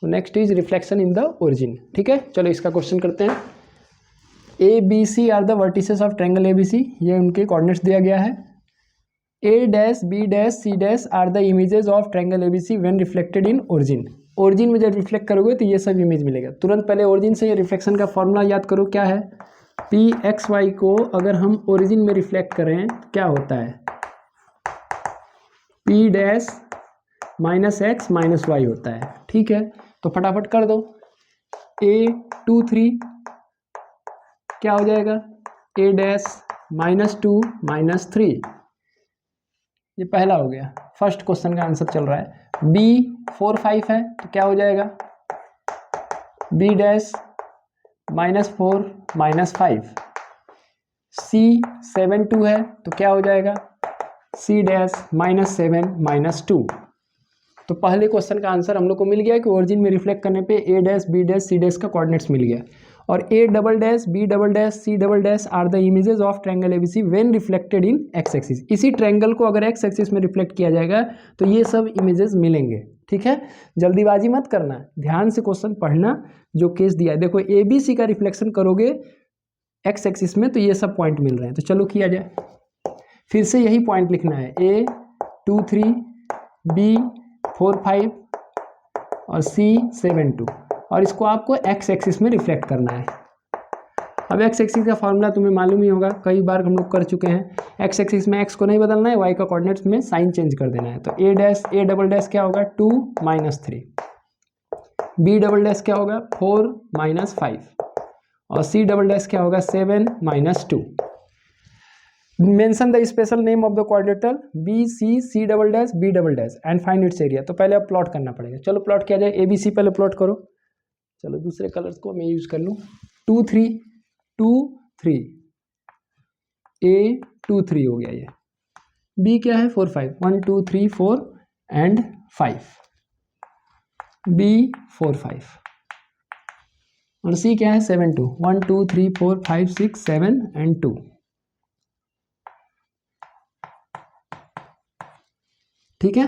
Next is reflection in the origin. ठीक है, चलो इसका क्वेश्चन करते हैं। A B C are the vertices of triangle A B C, ये उनके कोऑर्डिनेट्स दिया गया है। A dash B dash C dash are the images of triangle A B C when reflected in origin. Origin में जब reflect करोगे तो ये सब इमेज मिलेगा। तुरंत पहले ओरिजिन से ये रिफ्लेक्शन का फॉर्मूला याद करो, क्या है? पी एक्स वाई को अगर हम ओरिजिन में रिफ्लेक्ट करें तो क्या होता है? P dash minus x minus y होता है। ठीक है, तो फटाफट कर दो। ए 2 3 क्या हो जाएगा? ए डैश -2 -3, ये पहला हो गया, फर्स्ट क्वेश्चन का आंसर चल रहा है। बी 4 5 है तो क्या हो जाएगा? B dash -4 -5। सी 7 2 है तो क्या हो जाएगा? C dash -7 -2। तो पहले क्वेश्चन का आंसर हम लोग को मिल गया कि ओरिजिन में रिफ्लेक्ट करने पे A dash B dash C dash का कोऑर्डिनेट्स मिल गया। और A double dash B double dash C double dash are the images of triangle ABC when reflected in x axis. इसी ट्रायंगल को अगर एक्स एक्सिस में रिफ्लेक्ट किया जाएगा तो ये सब इमेजेस मिलेंगे। ठीक है, जल्दीबाजी मत करना, ध्यान से क्वेश्चन पढ़ना जो केस दिया है। देखो ए बी सी का रिफ्लेक्शन करोगे एक्स एक्सिस में तो ये सब पॉइंट मिल रहे हैं। तो चलो किया जाए, फिर से यही पॉइंट लिखना है। ए 2 3 बी 4 5 और सी 7 2, और इसको आपको एक्स एक्सिस में रिफ्लेक्ट करना है। अब एक्स एक्सिस का फॉर्मूला तुम्हें मालूम ही होगा, कई बार हम लोग कर चुके हैं। एक्स एक्सिस में एक्स को नहीं बदलना है, वाई का कोऑर्डिनेट्स में साइन चेंज कर देना है। तो ए डैश ए डबल डैश क्या होगा? 2 -3। बी डबल डैश क्या होगा? 4 -5। और सी डबल डैश क्या होगा? 7 -2। Mention the special name of the quadrilateral B C C double dash B double dash and find its area. तो पहले अब प्लॉट करना पड़ेगा। चलो प्लॉट किया जाए। ए बी सी पहले प्लॉट करो। चलो दूसरे कलर्स को मैं यूज कर लूँ। 2 3 2 3, ए 2 3 हो गया ये। बी क्या है? 4 5, 1 2 3 4 एंड 5। बी 4 5 और सी क्या है? 7 2, 1 2 3 4 5 6 7 एंड 2। ठीक है,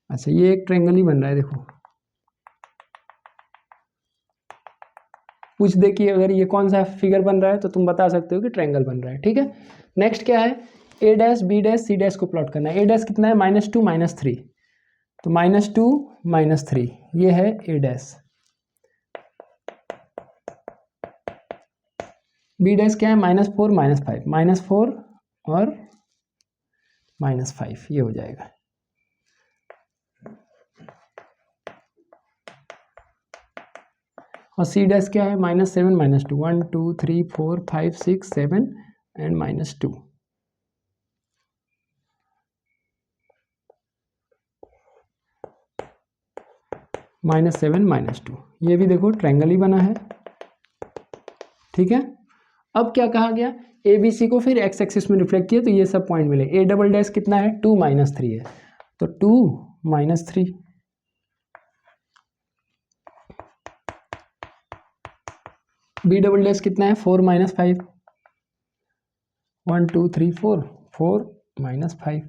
अच्छा ये एक ट्रायंगल ही बन रहा है। देखो पूछ दे कि अगर ये कौन सा फिगर बन रहा है तो तुम बता सकते हो कि ट्रायंगल बन रहा है। ठीक है, नेक्स्ट क्या है? A dash B dash C dash को प्लॉट करना है। ए डैश कितना है? -2 -3, तो -2 -3 ये है ए डैश। बी डैश क्या है? -4 -5, -4 और -5 ये हो जाएगा। और सी डैश क्या है? -7 -2, 1 2 3 4 5 6 7 एंड -2। -7 -2 ये भी देखो ट्रायंगल ही बना है। ठीक है, अब क्या कहा गया? ए बी सी को फिर एक्स एक्सिस में रिफ्लेक्ट किया तो ये सब पॉइंट मिले। ए डबल डैश कितना है? 2 -3 है, तो 2 -3। बी डबल डैश कितना है? 4 -5, 1 2 3 4 4 -5।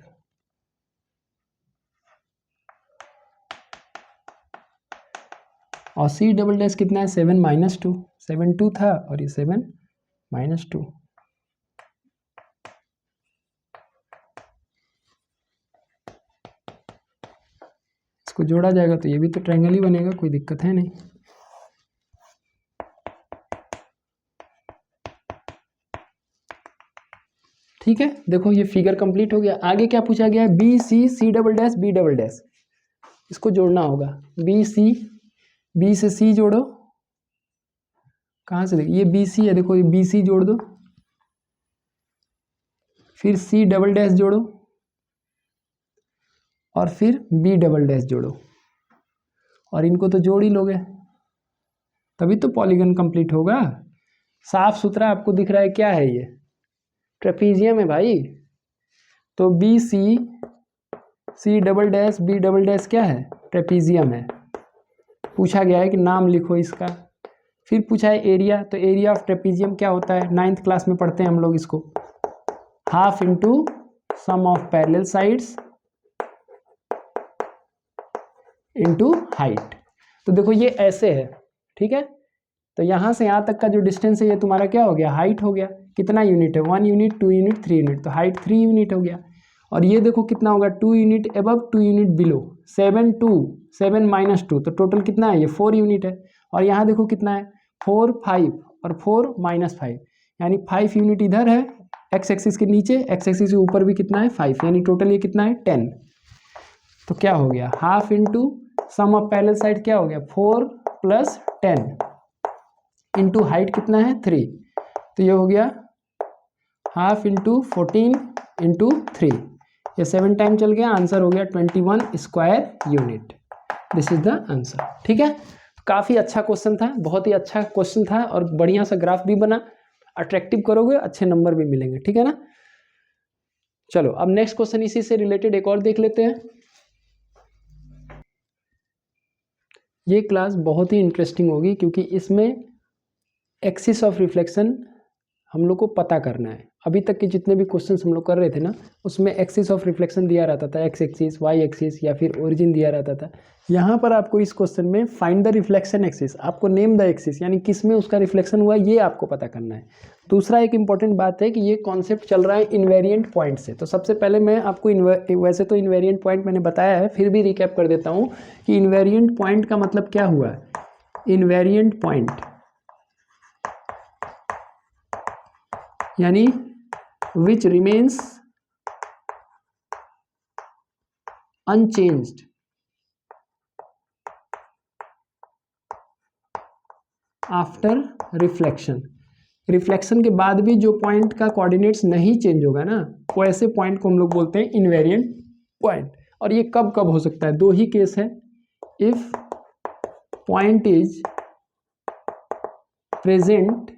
और सी डबल डैश कितना है? 7 -2, 7 2 था और ये 7 -2। इसको जोड़ा जाएगा तो ये भी तो ट्रायंगल ही बनेगा, कोई दिक्कत है नहीं। ठीक है, देखो ये फिगर कंप्लीट हो गया। आगे क्या पूछा गया? B C C double dash B double dash, इसको जोड़ना होगा। बी सी, बी से सी जोड़ो। कहाँ से? देखिए ये बी सी है, देखो ये बी सी जोड़ दो, फिर सी डबल डैश जोड़ो और फिर बी डबल डैश जोड़ो, और इनको तो जोड़ ही लोगे तभी तो पॉलीगन कंप्लीट होगा। साफ सुथरा आपको दिख रहा है क्या है? ये ट्रेपीजियम है भाई। तो B C C double dash B double dash क्या है? ट्रेपीजियम है। पूछा गया है कि नाम लिखो इसका। फिर पूछा है एरिया, तो एरिया ऑफ ट्रेपीजियम क्या होता है? 9th क्लास में पढ़ते हैं हम लोग इसको। Half into sum of parallel sides into height. तो देखो ये ऐसे है, ठीक है। तो यहाँ से यहाँ तक का जो डिस्टेंस है ये तुम्हारा क्या हो गया, हाइट हो गया। कितना यूनिट है, 1 यूनिट, 2 यूनिट, 3 यूनिट, तो हाइट 3 यूनिट हो गया। और ये देखो कितना होगा, 2 unit above, 2 unit below, 7 2 7 minus 2, तो टोटल कितना है, ये 4 यूनिट है। और यहाँ देखो कितना है, 4 5 और 4 माइनस 5, यानी 5 यूनिट इधर है एक्स एक्सिस के नीचे, एक्स एक्सिस के ऊपर भी कितना है 5, यानी टोटल ये कितना है 10। तो क्या हो गया, half into sum of parallel side क्या हो गया, 4 प्लस 10 इंटू हाइट कितना है 3, तो ये हो गया हाफ इंटू 14 इंटू 3, ये 7 टाइम चल गया, आंसर हो गया 21 square unit. This is the answer, ठीक है। काफ़ी अच्छा क्वेश्चन था, बहुत ही अच्छा क्वेश्चन था और बढ़िया सा ग्राफ भी बना। अट्रैक्टिव करोगे अच्छे नंबर भी मिलेंगे, ठीक है ना। चलो अब नेक्स्ट क्वेश्चन इसी से रिलेटेड एक और देख लेते हैं। ये क्लास बहुत ही इंटरेस्टिंग होगी क्योंकि इसमें एक्सिस ऑफ रिफ्लेक्शन हम लोग को पता करना है। अभी तक के जितने भी क्वेश्चंस हम लोग कर रहे थे ना, उसमें एक्सिस ऑफ रिफ्लेक्शन दिया रहता था, एक्स एक्सिस, वाई एक्सिस या फिर ओरिजिन दिया रहता था। यहाँ पर आपको इस क्वेश्चन में फाइंड द रिफ्लेक्शन एक्सिस, आपको नेम द एक्सिस, यानी किस में उसका रिफ्लेक्शन हुआ ये आपको पता करना है। दूसरा एक इंपॉर्टेंट बात है कि ये कॉन्सेप्ट चल रहा है इन्वेरिएंट पॉइंट से। तो सबसे पहले मैं आपको वैसे तो इन्वेरिएंट पॉइंट मैंने बताया है, फिर भी रिकैप कर देता हूँ कि इन्वेरिएंट पॉइंट का मतलब क्या हुआ है। इन्वेरिएंट पॉइंट यानी which remains unchanged after reflection. Reflection के बाद भी जो पॉइंट का कोऑर्डिनेट्स नहीं चेंज होगा ना, वो ऐसे पॉइंट को हम लोग बोलते हैं इनवेरिएंट पॉइंट। और ये कब कब हो सकता है, दो ही केस है। If point is present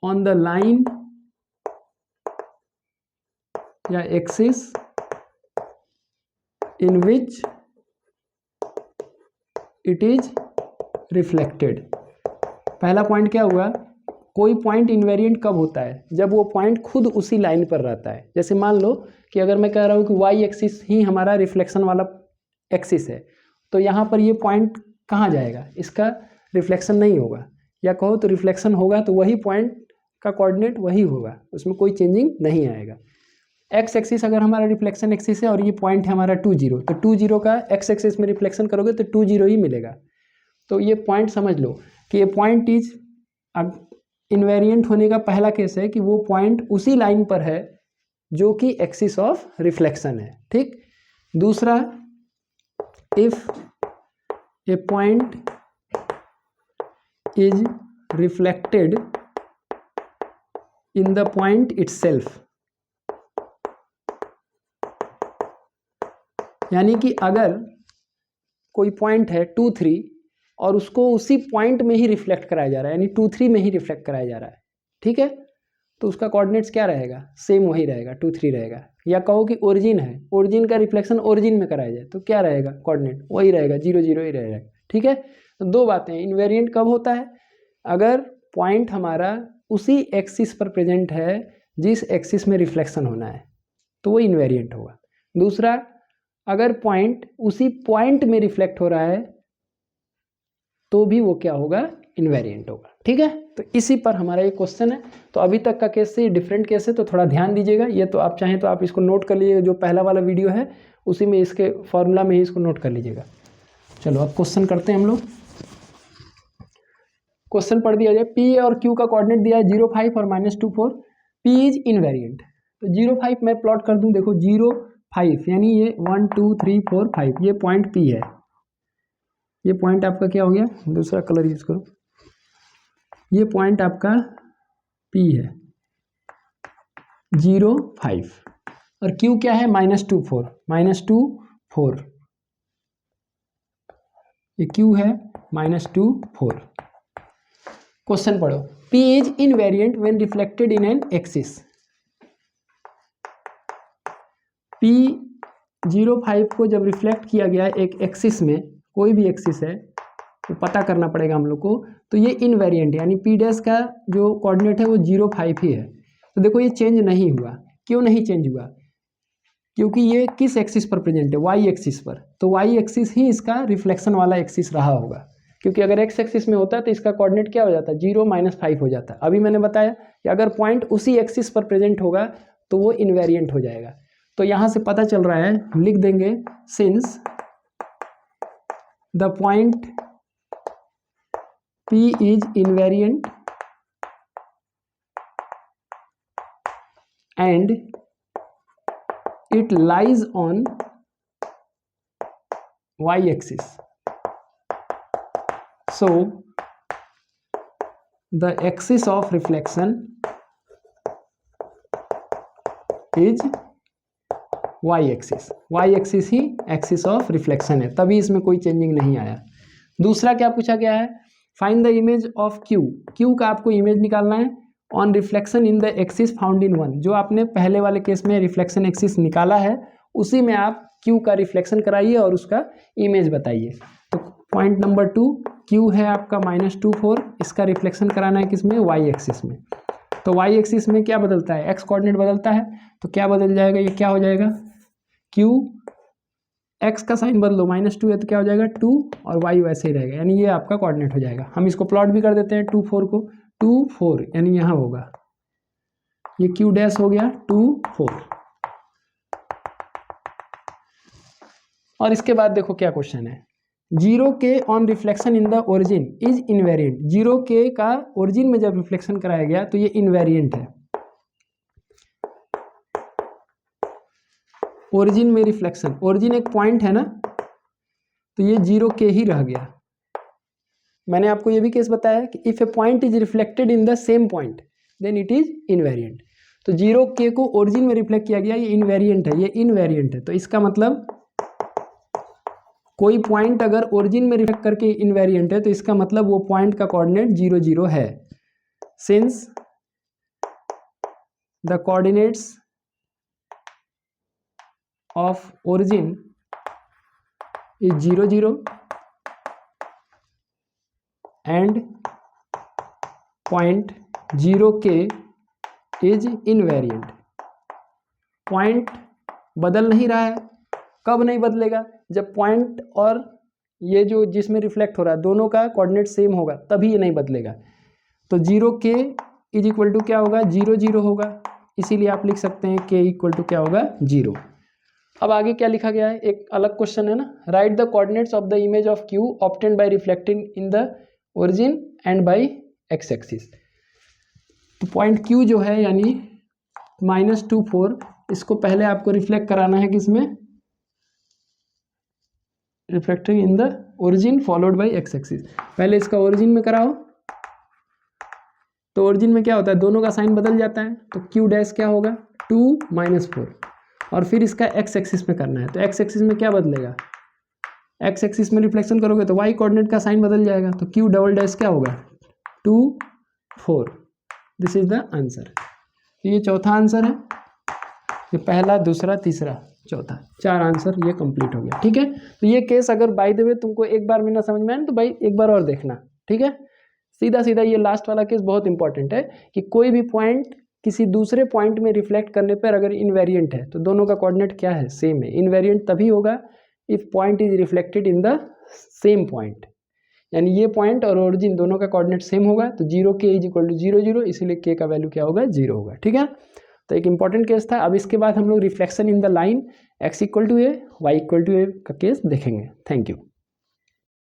on the line या axis in which it is reflected. पहला पॉइंट क्या हुआ, कोई पॉइंट इन्वेरिएंट कब होता है, जब वो पॉइंट खुद उसी लाइन पर रहता है। जैसे मान लो कि अगर मैं कह रहा हूँ कि वाई एक्सिस ही हमारा रिफ्लेक्शन वाला एक्सिस है, तो यहाँ पर ये पॉइंट कहाँ जाएगा, इसका रिफ्लेक्शन नहीं होगा। या कहो तो रिफ्लेक्शन होगा तो वही पॉइंट का कोऑर्डिनेट वही होगा, उसमें कोई चेंजिंग नहीं आएगा। एक्स एक्सिस अगर हमारा रिफ्लेक्शन एक्सिस है और ये पॉइंट है हमारा 2 0, तो 2 0 का एक्स एक्सिस में रिफ्लेक्शन करोगे तो 2 0 ही मिलेगा। तो ये पॉइंट समझ लो कि ये पॉइंट इज इन्वेरिएंट होने का पहला केस है कि वो पॉइंट उसी लाइन पर है जो कि एक्सिस ऑफ रिफ्लेक्शन है, ठीक। दूसरा, if a point is reflected in the point itself, यानी कि अगर कोई पॉइंट है 2 3 और उसको उसी पॉइंट में ही रिफ्लेक्ट कराया जा रहा है, यानी 2 3 में ही रिफ्लेक्ट कराया जा रहा है, ठीक है, तो उसका कोऑर्डिनेट्स क्या रहेगा, सेम वही रहेगा, 2 3 रहेगा। या कहो कि ओरिजिन है, ओरिजिन का रिफ्लेक्शन ओरिजिन में कराया जाए तो क्या रहेगा, कोऑर्डिनेट वही रहेगा, 0 0 ही रहेगा, ठीक है। तो दो बातें, इन्वेरिएंट कब होता है, अगर पॉइंट हमारा उसी एक्सिस पर प्रेजेंट है जिस एक्सिस में रिफ्लेक्शन होना है, तो वो इन्वेरिएंट होगा। दूसरा, अगर पॉइंट उसी पॉइंट में रिफ्लेक्ट हो रहा है तो भी वो क्या होगा, इन्वेरिएंट होगा, ठीक है। तो इसी पर हमारा ये क्वेश्चन है। तो अभी तक का केस से डिफरेंट केस है, तो थोड़ा ध्यान दीजिएगा। ये तो आप चाहें तो आप इसको नोट कर लीजिएगा, जो पहला वाला वीडियो है उसी में इसके फॉर्मूला में ही इसको नोट कर लीजिएगा। चलो अब क्वेश्चन करते हैं हम लोग। क्वेश्चन पढ़ दिया जाए, पी और क्यू का कोऑर्डिनेट दिया है 0 5 और -2 4, पी इज इनवेरिएंट। तो 0 5 मैं प्लॉट कर दूं, देखो 0 5 यानी ये 1 2 3 4 5, ये पॉइंट पी है, ये पॉइंट आपका क्या हो गया, दूसरा कलर यूज करो, ये पॉइंट आपका पी है 0 5 और क्यू क्या है -2 4, -2 4, ये क्यू है -2 4। क्वेश्चन पढ़ो, P is invariant when reflected in an axis. P 0 5 को जब रिफ्लेक्ट किया गया एक एक्सिस में, कोई भी एक्सिस है तो पता करना पड़ेगा हम लोग को, तो ये इनवेरिएंट यानी P डैश का जो कोऑर्डिनेट है वो 0 5 ही है। तो देखो ये चेंज नहीं हुआ, क्यों नहीं चेंज हुआ, क्योंकि ये किस एक्सिस पर प्रेजेंट है, वाई एक्सिस पर, तो वाई एक्सिस ही इसका रिफ्लेक्शन वाला एक्सिस रहा होगा, क्योंकि अगर एक्स एक्सिस में होता है तो इसका कोऑर्डिनेट क्या हो जाता है, 0 - 5 हो जाता है। अभी मैंने बताया कि अगर पॉइंट उसी एक्सिस पर प्रेजेंट होगा तो वो इन्वेरिएंट हो जाएगा। तो यहाँ से पता चल रहा है, लिख देंगे since the point P is invariant and it lies on y-axis. So the axis of reflection is y-axis. y-axis he axis of reflection है, तभी इसमें कोई चेंजिंग नहीं आया। दूसरा क्या पूछा गया है, find the image of Q. Q का आपको इमेज निकालना है on reflection in the axis found in 1। जो आपने पहले वाले केस में रिफ्लेक्शन एक्सिस निकाला है उसी में आप क्यू का रिफ्लेक्शन कराइए और उसका इमेज बताइए। तो पॉइंट नंबर 2, क्यू है आपका -2,4, इसका रिफ्लेक्शन कराना है किसमें, वाई एक्सिस में। तो वाई एक्सिस में क्या बदलता है, एक्स कोऑर्डिनेट बदलता है, तो क्या बदल जाएगा, ये क्या हो जाएगा, क्यू एक्स का साइन बदलो, -2 है तो क्या हो जाएगा 2 और वाई वैसे ही रहेगा, यानी ये आपका कोऑर्डिनेट हो जाएगा। हम इसको प्लॉट भी कर देते हैं 2, 4 को, 2, 4 यानी यहाँ होगा, ये क्यू डैश हो गया 2, 4। और इसके बाद देखो क्या क्वेश्चन है, 0k on reflection in the origin is invariant. 0k का ओरिजिन में जब रिफ्लेक्शन कराया गया तो ये इनवेरिएंट है। ओरिजिन में रिफ्लेक्शन, ओरिजिन एक पॉइंट है ना, तो ये 0k ही रह गया। मैंने आपको ये भी केस बताया कि if a point is reflected in the same point then it is invariant. तो 0k को ओरिजिन में रिफ्लेक्ट किया गया, ये इनवेरिएंट है, ये इनवेरिएंट है। तो इसका मतलब कोई पॉइंट अगर ओरिजिन में रिफ्लेक्ट करके इनवेरिएंट है तो इसका मतलब वो पॉइंट का कोऑर्डिनेट 0, 0 है। Since the coordinates of origin is 0, 0 and point 0k is invariant। Point बदल नहीं रहा है, कब नहीं बदलेगा, जब पॉइंट और ये जो जिसमें रिफ्लेक्ट हो रहा है दोनों का कोऑर्डिनेट सेम होगा तभी ये नहीं बदलेगा। तो 0k इज इक्वल टू क्या होगा, 0, 0 होगा, इसीलिए आप लिख सकते हैं k इक्वल टू क्या होगा, 0। अब आगे क्या लिखा गया है, एक अलग क्वेश्चन है ना, write the coordinates of the image of Q obtained by reflecting in the origin and by x axis. तो पॉइंट क्यू जो है यानी -2, 4, इसको पहले आपको रिफ्लेक्ट कराना है किसमें, reflecting in the origin followed by x axis. पहले इसका ओरिजिन में कराओ, तो ओरिजिन में क्या होता है, दोनों का साइन बदल जाता है, तो क्यू डैश क्या होगा 2 - 4, और फिर इसका एक्स एक्सिस में करना है। तो एक्स एक्सिस में क्या बदलेगा, एक्स एक्सिस में रिफ्लेक्शन करोगे तो वाई कोऑर्डिनेट का साइन बदल जाएगा, तो क्यू डबल डैश क्या होगा 2, 4। This is the answer. तो ये चौथा आंसर है, ये पहला, दूसरा, तीसरा, चौथा, 4 आंसर ये कंप्लीट हो गया। ठीक है, तो ये केस अगर बाय द वे तुमको एक बार में ना समझ में आए तो भाई एक बार और देखना। ठीक है, सीधा सीधा ये लास्ट वाला केस बहुत इंपॉर्टेंट है कि कोई भी पॉइंट किसी दूसरे पॉइंट में रिफ्लेक्ट करने पर अगर इनवेरिएंट है तो दोनों का कोऑर्डिनेट क्या है, सेम है। इनवेरिएंट तभी होगा if point is reflected in the same point, यानी ये पॉइंट और ओरिजिन दोनों का कोऑर्डिनेट सेम होगा। तो 0k इज इक्वल टू 0, 0, इसीलिए k का वैल्यू क्या होगा, 0 होगा। ठीक है, तो एक इंपॉर्टेंट केस था। अब इसके बाद हम लोग reflection in the line x = a, y = a का केस देखेंगे। Thank you.